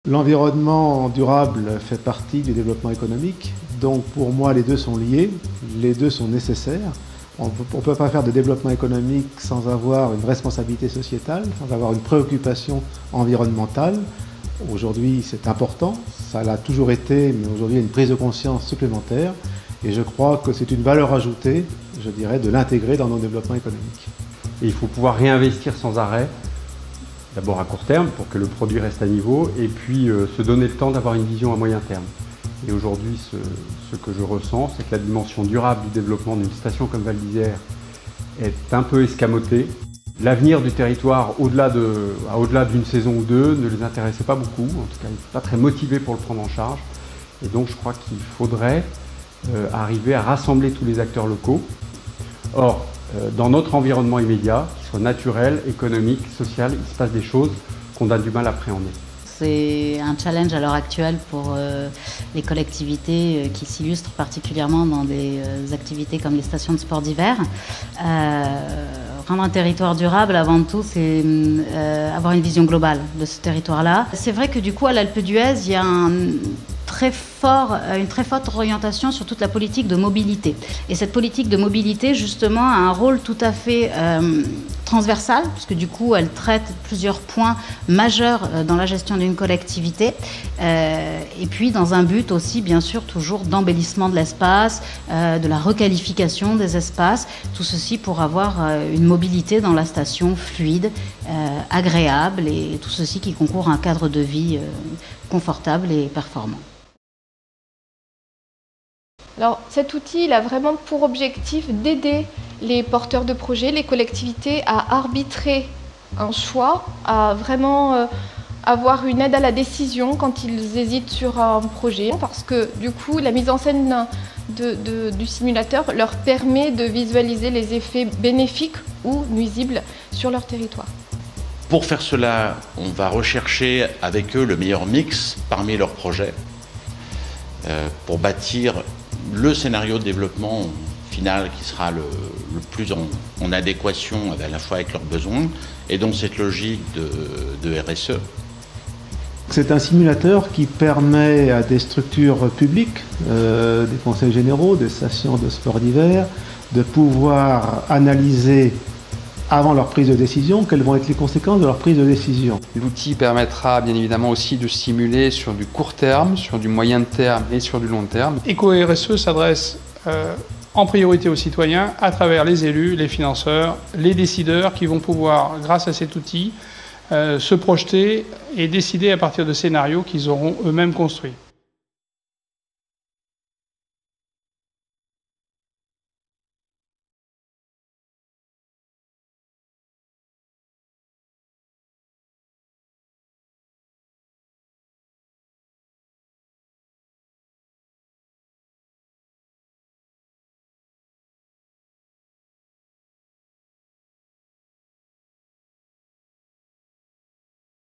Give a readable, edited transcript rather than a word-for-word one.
L'environnement durable fait partie du développement économique, donc pour moi les deux sont liés, les deux sont nécessaires. On ne peut pas faire de développement économique sans avoir une responsabilité sociétale, sans avoir une préoccupation environnementale. Aujourd'hui c'est important, ça l'a toujours été, mais aujourd'hui il y a une prise de conscience supplémentaire et je crois que c'est une valeur ajoutée, je dirais, de l'intégrer dans nos développements économiques. Et il faut pouvoir réinvestir sans arrêt. D'abord à court terme pour que le produit reste à niveau et puis se donner le temps d'avoir une vision à moyen terme. Et aujourd'hui, ce que je ressens, c'est que la dimension durable du développement d'une station comme Val d'Isère est un peu escamotée. L'avenir du territoire, au-delà d'une saison ou deux, ne les intéressait pas beaucoup. En tout cas, ils ne sont pas très motivés pour le prendre en charge. Et donc, je crois qu'il faudrait arriver à rassembler tous les acteurs locaux. Or, dans notre environnement immédiat, qu'il soit naturel, économique, social, il se passe des choses qu'on a du mal à appréhender. C'est un challenge à l'heure actuelle pour les collectivités qui s'illustrent particulièrement dans des activités comme les stations de sport d'hiver. Rendre un territoire durable, avant tout, c'est avoir une vision globale de ce territoire-là. C'est vrai que du coup, à l'Alpe d'Huez, il y a une très forte orientation sur toute la politique de mobilité. Et cette politique de mobilité, justement, a un rôle tout à fait transversal, puisque du coup, elle traite plusieurs points majeurs dans la gestion d'une collectivité. Et puis, dans un but aussi, bien sûr, toujours d'embellissement de l'espace, de la requalification des espaces. Tout ceci pour avoir une mobilité dans la station fluide, agréable, et tout ceci qui concourt à un cadre de vie confortable et performant. Alors cet outil il a vraiment pour objectif d'aider les porteurs de projets, les collectivités à arbitrer un choix, à vraiment avoir une aide à la décision quand ils hésitent sur un projet. Parce que du coup la mise en scène du simulateur leur permet de visualiser les effets bénéfiques ou nuisibles sur leur territoire. Pour faire cela, on va rechercher avec eux le meilleur mix parmi leurs projets pour bâtir le scénario de développement final qui sera le plus en adéquation à la fois avec leurs besoins et donc cette logique de RSE. C'est un simulateur qui permet à des structures publiques, des conseils généraux, des stations de sport d'hiver, de pouvoir analyser avant leur prise de décision, quelles vont être les conséquences de leur prise de décision. L'outil permettra bien évidemment aussi de stimuler sur du court terme, sur du moyen terme et sur du long terme. EcoRSE s'adresse en priorité aux citoyens à travers les élus, les financeurs, les décideurs qui vont pouvoir, grâce à cet outil, se projeter et décider à partir de scénarios qu'ils auront eux-mêmes construits.